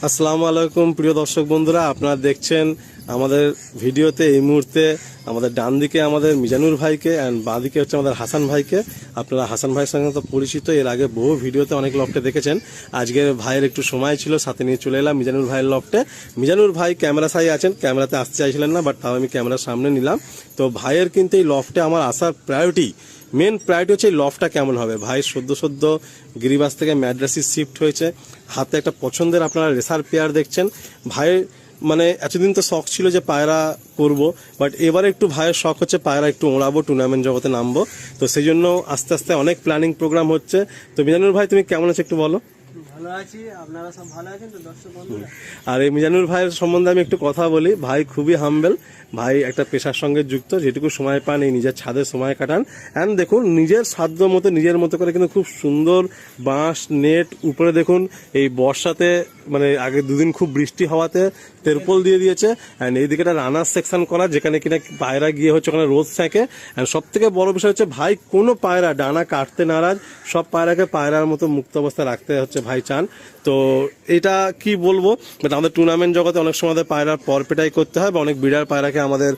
আসসালামু আলাইকুম প্রিয় দর্শক বন্ধুরা, আপনারা দেখছেন আমাদের ভিডিওতে এই মুহূর্তে আমাদের ডান দিকে আমাদের মিজানুর ভাইকে অ্যান্ড বাঁ দিকে হচ্ছে আমাদের হাসান ভাইকে। আপনারা হাসান ভাইয়ের সঙ্গে তো পরিচিত, এর আগে বহু ভিডিওতে অনেক লফটে দেখেছেন। আজকে ভাইয়ের একটু সময় ছিল, সাথে নিয়ে চলে এলাম মিজানুর ভাইয়ের লফটে। মিজানুর ভাই ক্যামেরা সাই আছেন, ক্যামেরাতে আসতে চাইছিলেন না, বাট তাও আমি ক্যামেরার সামনে নিলাম। তো ভাইয়ের কিন্তু এই লফটে আমার আসার মেন প্রায়োরিটি হচ্ছে এই লফটটা কেমন হবে। ভাই সদ্য গিরিবাস থেকে ম্যাড্রাসি শিফট হয়েছে, হাতে একটা পছন্দের আপনারা রেসার পেয়ার দেখছেন। ভাইয়ের মানে এতদিন তো শখ ছিল যে পায়রা করব, বাট এবারে একটু ভাইয়ের শখ হচ্ছে পায়রা একটু ওড়াবো, টুর্নামেন্ট জগতে নামবো। তো সেই জন্য আস্তে আস্তে অনেক প্ল্যানিং প্রোগ্রাম হচ্ছে। তো মিজানুর ভাই তুমি কেমন আছো একটু বলো। ভালো আছি, আপনারা সব ভালো আছেন তো দর্শক বন্ধুরা? আর এই মিজানুর ভাইয়ের সম্বন্ধে আমি একটু কথা বলি। ভাই খুবই হাম্বেল, ভাই একটা পেশার সঙ্গে যুক্ত, যেটুকু সময় পান এই নিজের ছাদে সময় কাটান। অ্যান্ড দেখুন নিজের সাধ্য মতো নিজের মতো করে কিন্তু খুব সুন্দর বাঁশ নেট উপরে দেখুন এই বর্ষাতে মানে আগে দুদিন খুব বৃষ্টি হওয়াতে তেরপল দিয়ে দিয়েছে। অ্যান্ড এইদিকে একটা রানার সেকশন করা, যেখানে কিনা পায়রা গিয়ে হচ্ছে ওখানে রোদ থাকে। অ্যান্ড সব থেকে বড় বিষয় হচ্ছে ভাই কোনো পায়রা ডানা কাটতে নারাজ, সব পায়রাকে পায়রার মতো মুক্ত অবস্থায় রাখতে হচ্ছে ভাই চান। তো এটা কি বলবো, বাট আমাদের টুর্নামেন্ট জগতে অনেক সময় আমাদের পায়রার পরপেটাই করতে হয়, বা অনেক বিড়ার পায়রাকে আমাদের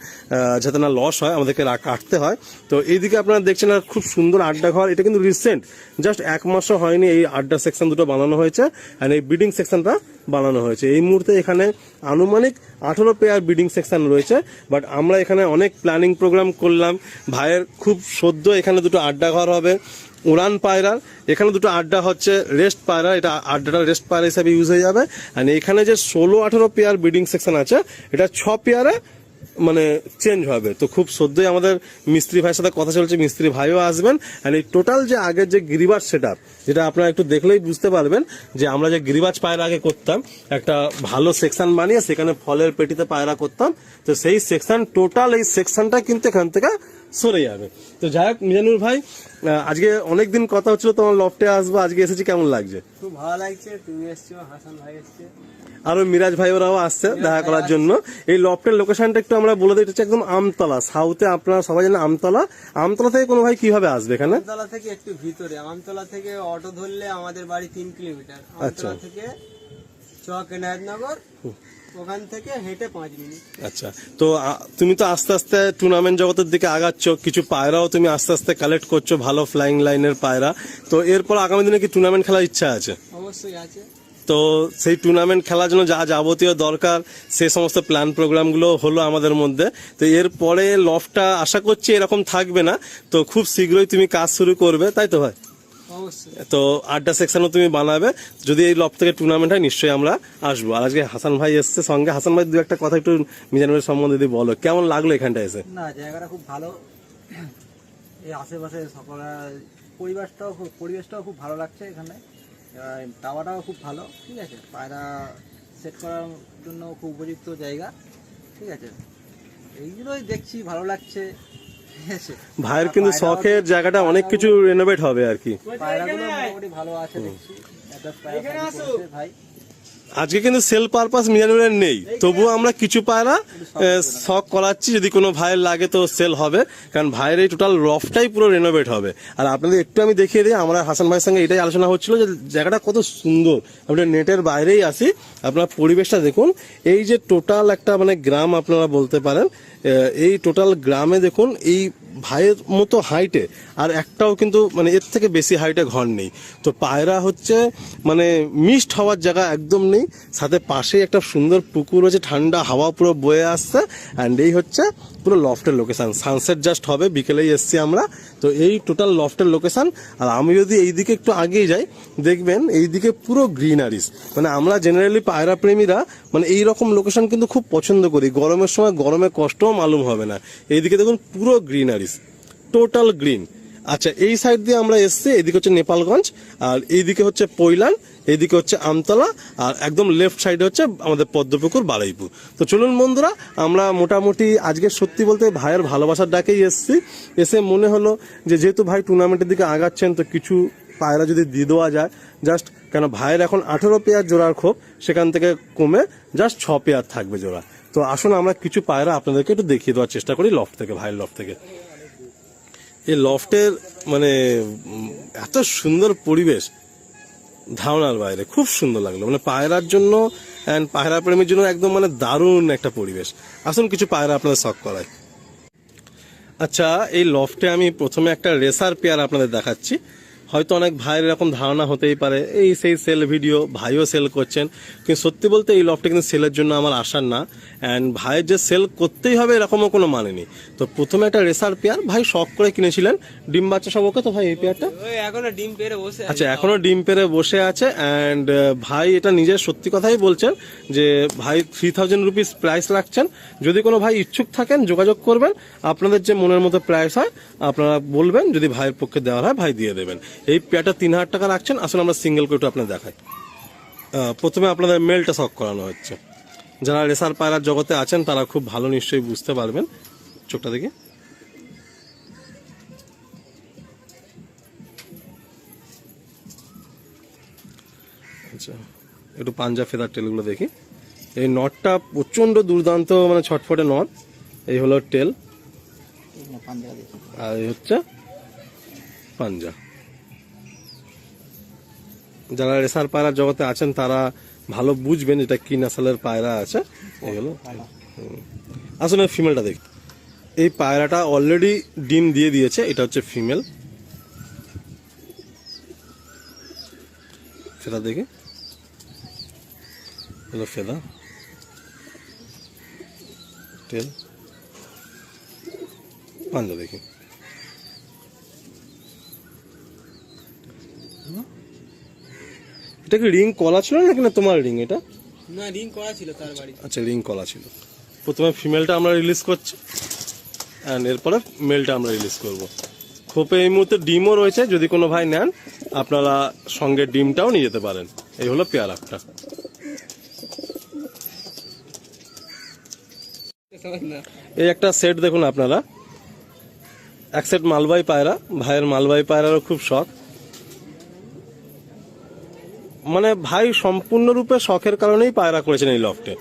যাতে না লস হয় আমাদেরকে কাটতে হয়। তো এইদিকে আপনারা দেখছেন আর খুব সুন্দর আড্ডা ঘর, এটা কিন্তু রিসেন্ট জাস্ট 1 মাসও হয়নি এই আড্ডা সেকশন দুটো বানানো হয়েছে, অ্যান্ড এই ব্রিডিং সেকশনটা বানানো হয়েছে। এই মুহূর্তে এখানে আনুমানিক 18 পেয়ার ব্রিডিং সেকশন রয়েছে, বাট আমরা এখানে অনেক প্ল্যানিং প্রোগ্রাম করলাম। ভাইয়ের খুব সদ্য এখানে দুটো আড্ডা ঘর হবে উড়ান পায়রার, এখানে দুটো আড্ডা হচ্ছে রেস্ট পায়রা, এটা আড্ডাটা রেস্ট পায়রা হিসাবে ইউজ হয়ে যাবে। অ্যান্ড এখানে যে 16-18 পেয়ার ব্রিডিং সেকশন আছে, এটা 6 পেয়ারে মানে চেঞ্জ হবে। তো খুব সদ্যই আমাদের মিস্ত্রি ভাইয়ের সাথে কথা চলছে, মিস্ত্রি ভাইও আসবেন। অ্যান্ড এই টোটাল যে আগের যে গিরিবাজ সেট আপ, যেটা আপনারা একটু দেখলেই বুঝতে পারবেন যে আমরা যে গিরিবাজ পায়রা আগে করতাম, একটা ভালো সেকশন বানিয়ে সেখানে ফলের পেটিতে পায়রা করতাম, তো সেই সেকশন টোটাল এই সেকশনটা কিন্তু এখান থেকে সরে যাবে। তো যাই হোক মিজানুর ভাই, আজকে অনেকদিন কথা হচ্ছিল তোমার লফটে আসবো, আজকে এসেছি, কেমন লাগছে? খুব ভালো লাগছে, তুমি এসছো, হাসান ভাই এসছে, আরো মিরাজ ভাই ওরাও আসছে দেখা করার জন্য। এই লফটের লোকেশনটা একটু আমরা বলে দিই, এটা হচ্ছে একদম আমতলা সাউথে, আপনারা সবাই জানেন আমতলা। আমতলা থেকে কোনো ভাই কিভাবে আসবে এখানে? আমতলা থেকে একটু ভিতরে, আমতলা থেকে অটো ধরলে আমাদের বাড়ি 3 কিলোমিটার, আমতলা থেকে চক এনায়তনগর, ওখান থেকে হেঁটে 5 মিনিট। আচ্ছা, তো তুমি তো আস্তে আস্তে টুর্নামেন্ট জগতের দিকে আগাচ্ছ, কিছু পায়রাও তুমি আস্তে আস্তে কালেক্ট করছো, ভালো ফ্লাইং লাইনের পায়রা। তো এরপর আগামী দিনে কি টুর্নামেন্ট খেলার ইচ্ছা আছে? অবশ্যই আছে। তো সেই টুর্নামেন্ট খেলার জন্য যা যাবতীয় দরকার সেই সমস্ত প্ল্যান প্রোগ্রামগুলো হলো আমাদের মধ্যে। তো এরপরে লফটটা আশা করছি এরকম থাকবে না, তো খুব শীঘ্রই তুমি কাজ শুরু করবে, তাই তো ভাই? অবশ্যই। তো আড্ডা সেকশনও তুমি বানাবে, যদি এই লফট থেকে টুর্নামেন্ট হয় নিশ্চয়ই আমরা আসবো। আর আজকে হাসান ভাই এসছে সঙ্গে, হাসান ভাই দু একটা কথা একটু মিজানুরের সম্বন্ধে যদি বলো, কেমন লাগলো এখানটা এসে? না, জায়গাটা খুব ভালো, এই আশেপাশে সকল পরিবেশটাও খুব ভালো লাগছে এখানে, টাওয়ারটাও খুব ভালো, ঠিক আছে, পায়রা সেট করার জন্য খুব উপযুক্ত জায়গা, ঠিক আছে, এইগুলোই দেখছি ভালো লাগছে, ঠিক আছে। ভাইয়ের কিন্তু শখের জায়গাটা অনেক কিছু রেনোভেট হবে আর কি। পায়রাগুলো মোটামুটি ভালো আছে দেখছি, ভাই। আজকে কিন্তু সেল পারপাস মিজানুরের নেই, তবুও আমরা কিছু পায়রা শখ করাচ্ছি, যদি কোনো ভাইয়ের লাগে তো সেল হবে, কারণ ভাইয়ের এই টোটাল রফটাই পুরো রেনোভেট হবে। আর আপনাদের একটু আমি দেখিয়ে দিই, আমরা হাসান ভাইয়ের সঙ্গে এটাই আলোচনা হচ্ছিল যে জায়গাটা কত সুন্দর। আমরা নেটের বাইরেই আসি, আপনারা পরিবেশটা দেখুন। এই যে টোটাল একটা মানে গ্রাম আপনারা বলতে পারেন, এই টোটাল গ্রামে দেখুন এই ভাইয়ের মতো হাইটে আর একটাও কিন্তু মানে এর থেকে বেশি হাইটে ঘর নেই। তো পায়রা হচ্ছে মানে মিক্সড হওয়ার জায়গা একদম নেই, সাথে পাশেই একটা সুন্দর পুকুর আছে, ঠান্ডা হাওয়া পুরো বয়ে আসছে। অ্যান্ড এই হচ্ছে পুরো লফটের লোকেশন, সানসেট জাস্ট হবে, বিকেলেই এসছি আমরা। তো এই টোটাল লফটের লোকেশন। আর আমি যদি এইদিকে একটু আগিয়ে যাই, দেখবেন এইদিকে পুরো গ্রিনারিস, মানে আমরা জেনারেলি পায়রা প্রেমীরা মানে এইরকম লোকেশন কিন্তু খুব পছন্দ করি। গরমের সময় গরমে কষ্টও মালুম হবে না। এইদিকে দেখুন পুরো গ্রিনারিস, টোটাল গ্রিন। আচ্ছা, এই সাইড দিয়ে আমরা এসছি, এদিকে হচ্ছে নেপালগঞ্জ, আর এইদিকে হচ্ছে পৈলান, এইদিকে হচ্ছে আমতলা, আর একদম লেফট সাইডে হচ্ছে আমাদের পদ্মপুকুর বারুইপুর। তো চলুন বন্ধুরা, আমরা মোটামুটি আজকে সত্যি বলতে ভাইয়ের ভালোবাসার ডাকেই এসছি। এসে মনে হলো যে যেহেতু ভাই টুর্নামেন্টের দিকে আগাচ্ছেন, তো কিছু পায়রা যদি দিয়ে দেওয়া যায় জাস্ট, কেন ভাইয়ের এখন 18 পেয়ার জোড়ার ক্ষোভ, সেখান থেকে কমে জাস্ট 6 পেয়ার থাকবে জোড়া। তো আসুন আমরা কিছু পায়রা আপনাদেরকে একটু দেখিয়ে দেওয়ার চেষ্টা করি লফট থেকে, ভাইয়ের লফট থেকে। এই লফটের মানে এত সুন্দর পরিবেশ, ধারণার বাইরে, খুব সুন্দর লাগলো। মানে পায়রার জন্য অ্যান্ড পায়রা প্রেমীর জন্য একদম মানে দারুণ একটা পরিবেশ। আসুন কিছু পায়রা আপনাদের শখ করায়। আচ্ছা, এই লফটে আমি প্রথমে একটা রেসার পেয়ার আপনাদের দেখাচ্ছি। হয়তো অনেক ভাইয়ের এরকম ধারণা হতেই পারে এই সেই সেল ভিডিও, ভাইও সেল করছেন, কিন্তু সত্যি বলতে এই লফটে কিন্তু সেলের জন্য আমার আসার না। অ্যান্ড ভাইয়ের যে সেল করতেই হবে এরকমও কোনো মানে নেই। তো প্রথমে একটা রেসার পেয়ার ভাই শখ করে কিনেছিলেন, ডিম বাচ্চা সব ওকে তো ভাই এই পেয়ারটা? এখনো ডিম পেড়ে বসে আচ্ছা, এখনো ডিম পেরে বসে আছে। অ্যান্ড ভাই এটা নিজের সত্যি কথাই বলছেন যে ভাই 3000 রুপিস প্রাইস রাখছেন। যদি কোনো ভাই ইচ্ছুক থাকেন যোগাযোগ করবেন, আপনাদের যে মনের মতো প্রাইস হয় আপনারা বলবেন, যদি ভাইয়ের পক্ষে দেওয়ার হয় ভাই দিয়ে দেবেন। এই পেয়ারটা 3000 টাকা রাখছেন। আসলে আমরা সিঙ্গেল করে একটু আপনাদের দেখাই। প্রথমে আপনাদের মেলটা শখ করানো হচ্ছে। যারা রেসার পায়রার জগতে আছেন তারা খুব ভালো নিশ্চয়ই বুঝতে পারবেন। চোখটা দেখি, আচ্ছা একটু পাঞ্জা ফেদার টেলগুলো দেখি। এই নটটা প্রচন্ড দুর্দান্ত, মানে ছটফটে নট। এই হলো টেল, আর এই হচ্ছে পাঞ্জা। যারা রেসার পায়রার জগতে আছেন তারা ভালো বুঝবেন এটা কি নাসালের পায়রা আছে। এই হলো, আসলে ফিমেলটা দেখি। এই পায়রাটা অলরেডি ডিম দিয়ে দিয়েছে, এটা হচ্ছে ফিমেল। ফেদা দেখি, হলো ফেদা, টেল, পাঞ্জা দেখি। এটা কি রিং কলা ছিল নাকি না তোমার রিং? এটা না, রিং করা ছিল তার বাড়ি। আচ্ছা, রিং কলা ছিল। প্রথমে ফিমেলটা আমরা রিলিজ করছি, অ্যান্ড এরপরে মেলটা আমরা রিলিজ করব। খোপে এই মুহূর্তে ডিমও রয়েছে, যদি কোনো ভাই নেন আপনারা সঙ্গে ডিমটাও নিয়ে যেতে পারেন। এই হলো পেয়ার একটা। এই একটা সেট দেখুন আপনারা, এক সেট মালবাই পায়রা। ভাইয়ের মালবাই পায়রারও খুব শখ। মানে ভাই সম্পূর্ণরূপে শখের কারণেই পায়রা করেছেন এই লফটে।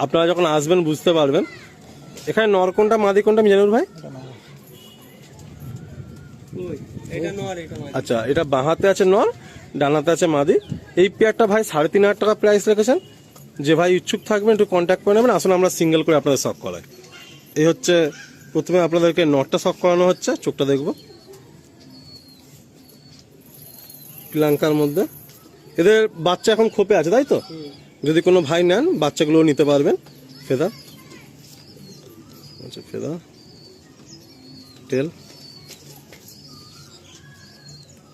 আপনারা যখন আসবেন বুঝতে পারবেন। এখানে নর কোনটা মাদি কোনটা আমি জানুর ভাই? আচ্ছা, এটা বাঁহাতে আছে নর, ডানাতে আছে মাদি। এই পেয়ারটা ভাই 3500 টাকা প্রাইস রেখেছেন। যে ভাই ইচ্ছুক থাকবেন একটু কন্ট্যাক্ট করে নেবেন। আসলে আমরা সিঙ্গেল করে আপনাদের শখ করাই। এই হচ্ছে প্রথমে আপনাদেরকে নটটা শখ করানো হচ্ছে। চোখটা দেখবো, প্রিলাঙ্কার মধ্যে। এদের বাচ্চা এখন খোপে আছে তাই তো? যদি কোনো ভাই নেন বাচ্চাগুলো নিতে পারবেন। ফেদা, আচ্ছা ফেদা, টেল,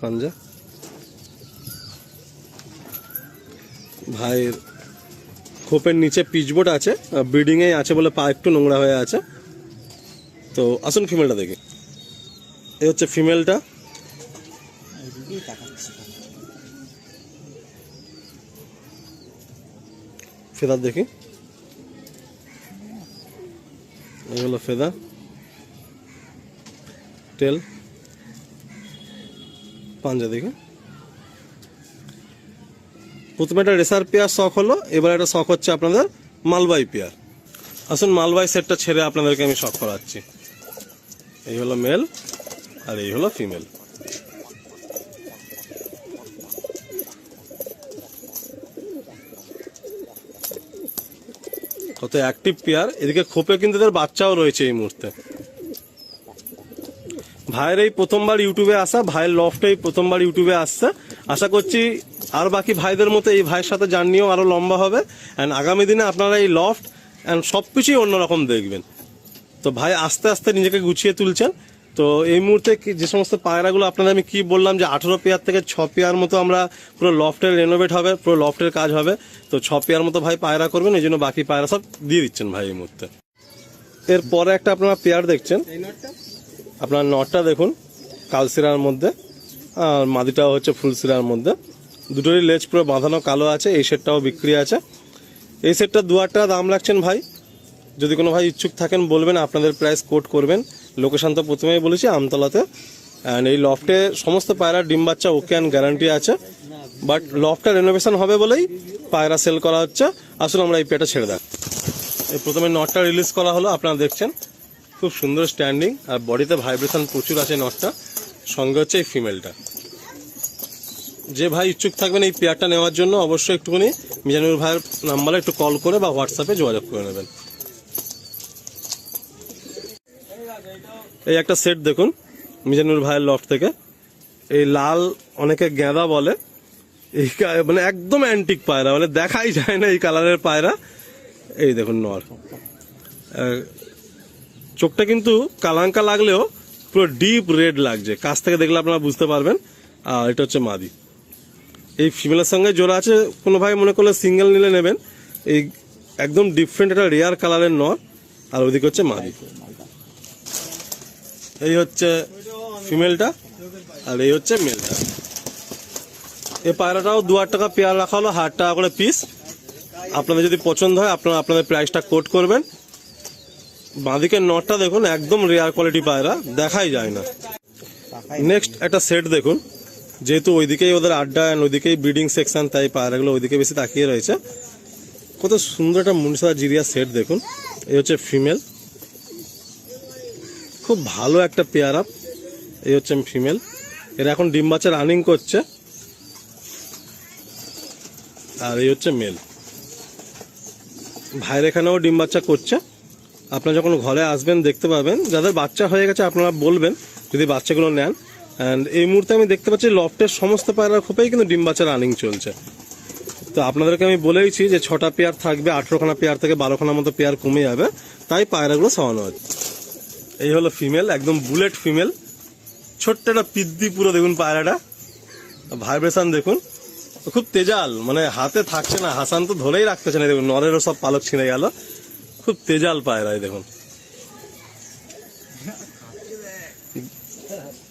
পাঞ্জা। ভাইয়ের খোপের নিচে পিচবোর্ড আছে, ব্রিডিং এ আছে বলে পা একটু নোংরা হয়ে আছে। তো আসুন ফিমেলটা দেখি। এই হচ্ছে ফিমেলটা। ফেদার দেখি, এই হলো ফেদা, টেল, পাঞ্জা দেখি। প্রথমে একটা রেসার পেয়ার শখ হলো, এবার একটা শখ হচ্ছে আপনাদের মালবাই পেয়ার। আসুন মালবাই সেটটা ছেড়ে আপনাদেরকে আমি শখ করাচ্ছি। এই হলো মেল আর এই হলো ফিমেল। কত অ্যাক্টিভ পেয়ার। এদিকে খোপে কিন্তু এদের বাচ্চাও রয়েছে এই মুহূর্তে। ভাইয়ের এই প্রথমবার ইউটিউবে আসা, ভাইয়ের লফটে এই প্রথমবার ইউটিউবে আসছে। আশা করছি আর বাকি ভাইদের মতো এই ভাইয়ের সাথে জার্নিও আরো লম্বা হবে। অ্যান্ড আগামী দিনে আপনারা এই লফট অ্যান্ড সবকিছুই অন্যরকম দেখবেন। তো ভাই আস্তে আস্তে নিজেকে গুছিয়ে তুলছেন। তো এই মুহূর্তে যে সমস্ত পায়রাগুলো আপনাদের আমি কি বললাম যে 18 পেয়ার থেকে 6 পেয়ার মতো আমরা পুরো লফটের রেনোভেট হবে, পুরো লফটের কাজ হবে। তো 6 পেয়ার মতো ভাই পায়রা করবেন, এই জন্য বাকি পায়রা সব দিয়ে দিচ্ছেন ভাই এই মুহূর্তে। এরপরে একটা আপনারা পেয়ার দেখছেন, আপনার নটটা দেখুন কালসিরার মধ্যে, আর মাদিটাও হচ্ছে ফুলসিরার মধ্যে। দুটোরই লেজ পুরো বাঁধানো কালো আছে। এই সেটটাও বিক্রি আছে। এই সেটটা 2000 টাকা দাম রাখছেন ভাই। যদি কোনো ভাই ইচ্ছুক থাকেন বলবেন, আপনাদের প্রাইস কোট করবেন। লোকেশন তো প্রথমেই বলেছি আমতলাতে। অ্যান্ড এই লফটে সমস্ত পায়রার ডিম বাচ্চা ওকে অ্যান্ড গ্যারান্টি আছে। বাট লফটা রেনোভেশন হবে বলেই পায়রা সেল করা হচ্ছে। আসলে আমরা এই পেয়ারটা ছেড়ে দেয়। এই প্রথমে নটটা রিলিজ করা হলো, আপনারা দেখছেন খুব সুন্দর স্ট্যান্ডিং আর বডিতে ভাইব্রেশন প্রচুর আছে নটটা। সঙ্গে হচ্ছে এই ফিমেলটা। যে ভাই ইচ্ছুক থাকবেন এই পেয়ারটা নেওয়ার জন্য অবশ্যই একটুখানি মিজানুর ভাইয়ের নাম্বারে একটু কল করে বা হোয়াটসঅ্যাপে যোগাযোগ করে নেবেন। এই একটা সেট দেখুন মিজানুর ভাইয়ের লফট থেকে, এই লাল অনেকে গেঁদা বলে, এই মানে একদম অ্যান্টিক পায়রা, মানে দেখাই যায় না এই কালারের পায়রা। এই দেখুন নর, চোখটা কিন্তু কালাঙ্কা লাগলেও পুরো ডিপ রেড লাগছে, কাছ থেকে দেখলে আপনারা বুঝতে পারবেন। আর এটা হচ্ছে মাদি, এই ফিমেলের সঙ্গে জোড়া আছে। কোনো ভাই মনে করলে সিঙ্গেল নিলে নেবেন। এই একদম ডিফারেন্ট একটা রেয়ার কালারের নর, আর ওইদিকে হচ্ছে মাদি। এই হচ্ছে ফিমেলটা আর এই হচ্ছে মেলটা। এই পায়রাটাও 2,000 টাকা পেয়ার রাখা হলো, 1,000 টাকা করে পিস। আপনাদের যদি পছন্দ হয় আপনারা আপনাদের প্রাইসটা কোট করবেন। বাঁদিকের নটটা দেখুন একদম রেয়ার কোয়ালিটি পায়রা, দেখাই যায় না। নেক্সট একটা সেট দেখুন, যেহেতু ওইদিকেই ওদের আড্ডা আর ওইদিকেই ব্রিডিং সেকশন, তাই পায়রাগুলো ওইদিকে বেশি তাকিয়ে রয়েছে। কত সুন্দর একটা মুনসা জিরিয়া সেট দেখুন। এই হচ্ছে ফিমেল, খুব ভালো একটা পেয়ার আপ। এই হচ্ছে ফিমেল, এরা এখন ডিম বাচ্চা রানিং করছে। আর এই হচ্ছে মেল, ভাইয়ের এখানেও ডিম বাচ্চা করছে। আপনারা যখন ঘরে আসবেন দেখতে পাবেন, যাদের বাচ্চা হয়ে গেছে আপনারা বলবেন যদি বাচ্চাগুলো নেন। অ্যান্ড এই মুহূর্তে আমি দেখতে পাচ্ছি লফটের সমস্ত পায়রার খোপেই কিন্তু ডিম বাচ্চা রানিং চলছে। তো আপনাদেরকে আমি বলেইছি যে 6টা পেয়ার থাকবে, 18খানা পেয়ার থেকে 12খানার মতো পেয়ার কমে যাবে, তাই পায়রাগুলো সরানো হচ্ছে। এই হলো ফিমেল, একদম বুলেট ফিমেল, ছোট্ট একটা পিদ্দি পুরো। দেখুন পায়রাটা ভাইব্রেশন দেখুন, খুব তেজাল, মানে হাতে থাকছে না, হাসান তো ধরেই রাখতেছে না। দেখুন নরেরও সব পালক ছিঁড়ে গেল, খুব তেজাল পায়রাই দেখুন,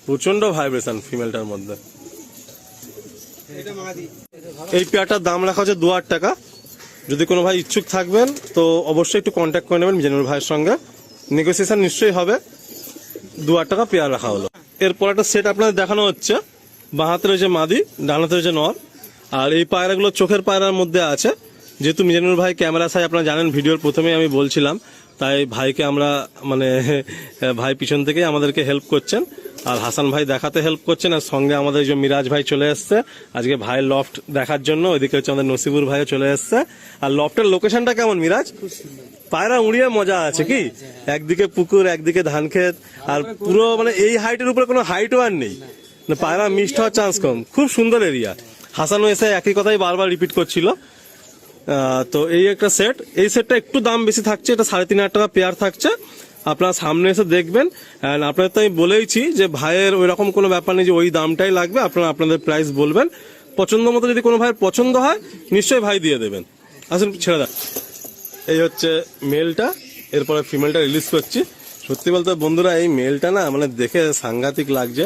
প্রচন্ড ভাইব্রেশন ফিমেলটার মধ্যে। এই পেয়ারটার দাম রাখা হচ্ছে 2,000 টাকা। যদি কোনো ভাই ইচ্ছুক থাকবেন তো অবশ্যই একটু কন্ট্যাক্ট করে নেবেন মিজানুর ভাইয়ের সঙ্গে, নেগোসিয়েশন নিশ্চয়ই হবে। 2,000 টাকা পেয়ার রাখা হলো। এরপর একটা সেট আপনাদের দেখানো হচ্ছে, বাঁ হাতে রয়েছে মাদি, ডান হাতে রয়েছে নর। আর এই পায়রাগুলো চোখের পায়রার মধ্যে আছে। যেহেতু মিজানুর ভাই ক্যামেরা সাই আপনারা জানেন, ভিডিওর প্রথমেই আমি বলছিলাম, তাই ভাইকে আমরা মানে ভাই পিছন থেকেই আমাদেরকে হেল্প করছেন, আর হাসান ভাই দেখাতে হেল্প করছেন, আর সঙ্গে আমাদের যে মিরাজ ভাই চলে এসছে আজকে ভাইয়ের লফট দেখার জন্য। ওইদিকে হচ্ছে আমাদের নসিবুর ভাইও চলে এসছে। আর লফটের লোকেশনটা কেমন মিরাজ? পায়রা উড়িয়ে মজা আছে কি, একদিকে পুকুর একদিকে ধান ক্ষেত, আর পুরো মানে এই হাইটের উপরে কোনো হাইটও আর নেই, পায়রা মিক্সড হওয়ার চান্স কম। খুব সুন্দর এরিয়া। হাসানও এসে একই কথাই বারবার রিপিট করছিল। তো এই একটা সেট, এই সেটটা একটু দাম বেশি থাকছে, এটা 3,500 টাকা পেয়ার থাকছে। আপনারা সামনে এসে দেখবেন। অ্যান্ড আপনাদের তো আমি বলেইছি যে ভাইয়ের ওই রকম কোনো ব্যাপার নেই যে ওই দামটাই লাগবে, আপনারা আপনাদের প্রাইস বলবেন। পছন্দ মতো যদি কোনো ভাইয়ের পছন্দ হয় নিশ্চয়ই ভাই দিয়ে দেবেন। আসুন ছেড়ে দেন। এই হচ্ছে মেলটা, এরপরে ফিমেলটা রিলিজ করছি। সত্যি বলতে বন্ধুরা এই মেলটা না মানে দেখে সাংঘাতিক লাগছে,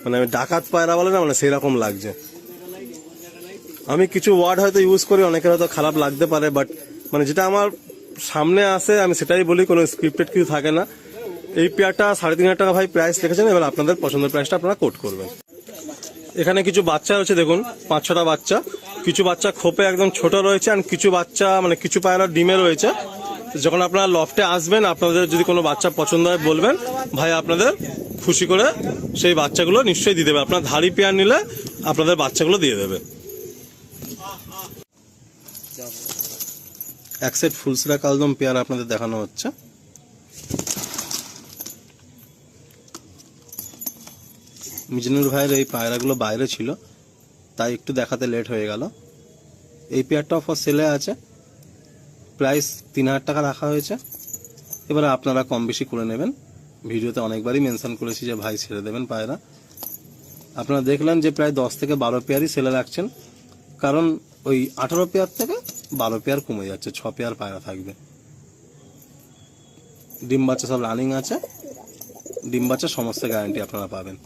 মানে আমি ডাকাত পায়রা বলে না, মানে সেই রকম লাগছে। আমি কিছু ওয়ার্ড হয়তো ইউজ করি, অনেকের হয়তো খারাপ লাগতে পারে, বাট মানে যেটা আমার সামনে আসে আমি সেটাই বলি, কোনো স্ক্রিপ্টেড কিছু থাকে না। এই পেয়ারটা 3,500 টাকা ভাই প্রাইস লিখেছেন, এবার আপনাদের পছন্দের প্রাইসটা আপনারা কোট করবেন। এখানে কিছু বাচ্চা রয়েছে দেখুন, 5-6টা বাচ্চা। কিছু বাচ্চা খোপে একদম ছোট রয়েছে, আর কিছু বাচ্চা মানে কিছু পায়রা ডিমে রয়েছে। যখন আপনারা লফটে আসবেন আপনাদের যদি কোনো বাচ্চা পছন্দ হয় বলবেন, ভাই আপনাদের খুশি করে সেই বাচ্চাগুলো নিশ্চয়ই দিয়ে দেবে। আপনার ধাড়ি পেয়ার নিলে আপনাদের বাচ্চাগুলো দিয়ে দেবে। এক সেট ফুলসরা কালদম পেয়ার আপনাদের দেখানো হচ্ছে। মিজানুর ভাইয়ের এই পায়রাগুলো বাইরে ছিল, তাই একটু দেখাতে লেট হয়ে গেল। এই পেয়ারটা ফর সেলে আছে, প্রাইস 3,000 টাকা রাখা হয়েছে। এবারে আপনারা কম বেশি করে নেবেন। ভিডিওতে অনেকবারই মেনশন করেছি যে ভাই ছেড়ে দেবেন পায়রা। আপনারা দেখলেন যে প্রায় 10 থেকে 12 পেয়ারই সেলে রাখছেন, কারণ ওই 18 পেয়ার থেকে 12 পেয়ার কমে যাচ্ছে, 6 পেয়ার পায়রা থাকবে। ডিম বাচ্চা সব রানিং আছে, ডিম বাচ্চা সমস্ত গ্যারান্টি আপনারা পাবেন।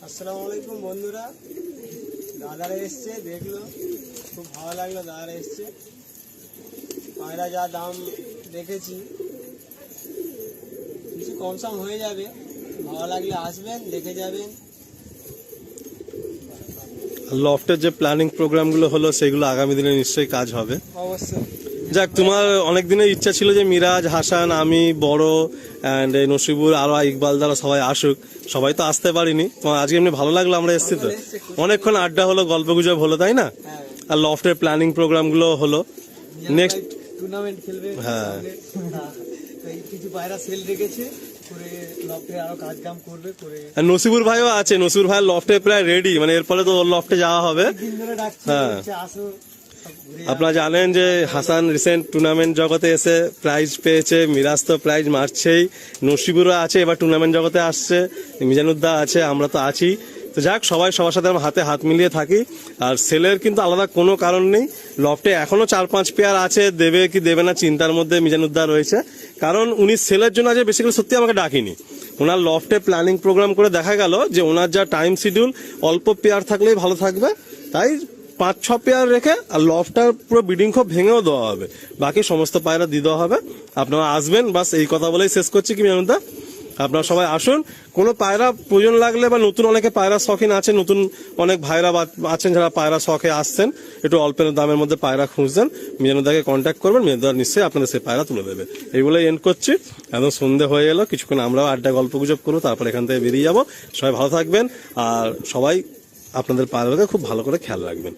আসসালামু আলাইকুম বন্ধুরা, দাদারা এসছে, দেখলো খুব ভালো লাগলো। দাদারা এসছে, পায়রা যা দাম দেখেছি কিছু কম সম হয়ে যাবে, ভালো লাগলে আসবেন, দেখে যাবেন। লফটের যে প্ল্যানিং প্রোগ্রামগুলো হলো সেগুলো আগামী দিনে নিশ্চয়ই কাজ হবে। অবশ্যই। যাক, তোমার অনেক দিনের ইচ্ছা ছিল যে মিরাজ, হাসান, আমি, বড় অ্যান্ড নসিবুর, আরো ইকবাল দ্বারা সবাই আসুক, সবাই তো আসতে পারিনি, তো আজকে এমনি ভালো লাগলো, আমরা এসেছি তো অনেকক্ষণ আড্ডা হলো, গল্প গুজব হলো, তাই না? আর লফটের প্ল্যানিং প্রোগ্রাম গুলো হলো। নেক্সট টুর্নামেন্ট খেলবে হ্যাঁ। তো এই কিছু পায়রা সেল রেখেছে করে লফটে আরো কাজ কাম করবে করে আর নসিবুর ভাইও আছে, নসিবুর ভাইয়ের লফটে প্রায় রেডি, মানে এরপরে তো ওর লফটে যাওয়া হবে। দিন ধরে ডাকছে হ্যাঁ। বলছে, আসো সব ঘুরে আপনারা জানেন যে হাসান রিসেন্ট টুর্নামেন্ট জগতে এসে প্রাইজ পেয়েছে, মিরাজ তো প্রাইজ মারছেই, নসিবুরও আছে এবার টুর্নামেন্ট জগতে আসছে, মিজানুদ্দা আছে, আমরা তো আছি। তো যাক, সবাই সবার সাথে হাতে হাত মিলিয়ে থাকি। আর সেলের কিন্তু আলাদা কোনো কারণ নেই, লফটে এখনো 4-5 পেয়ার আছে, দেবে কি দেবে না চিন্তার মধ্যে মিজানুদ্দা রয়েছে, কারণ উনি সেলের জন্য আজ বেসিক্যালি সত্যি আমাকে ডাকিনি। ওনার লফটে প্ল্যানিং প্রোগ্রাম করে দেখা গেল যে ওনার যা টাইম শিডিউল, অল্প পেয়ার থাকলেই ভালো থাকবে, তাই 5-6 পেয়ার রেখে আর লফটার পুরো বিডিং খোপ ভেঙেও দেওয়া হবে, বাকি সমস্ত পায়রা দিয়ে দেওয়া হবে। আপনারা আসবেন, বাস এই কথা বলেই শেষ করছি কি মিজানুদ্দা, আপনারা সবাই আসুন। কোনো পায়রা প্রয়োজন লাগলে বা নতুন অনেকে পায়রা শখিন আছে, নতুন অনেক ভাইরা আছেন যারা পায়রা শখে আসছেন, একটু অল্পের দামের মধ্যে পায়রা খুঁজছেন, মিজানুদ্দাকে কন্ট্যাক্ট করবেন, মিজানুদ্দা নিশ্চয়ই আপনাদের সেই পায়রা তুলে দেবে। এইগুলোই এন্ড করছি, একদম সন্ধে হয়ে এলো, কিছুক্ষণ আমরাও আড্ডা গল্প গুজব করবো, তারপর এখান থেকে বেরিয়ে যাবো। সবাই ভালো থাকবেন আর সবাই আপনাদের পায়রাকে খুব ভালো করে খেয়াল রাখবেন।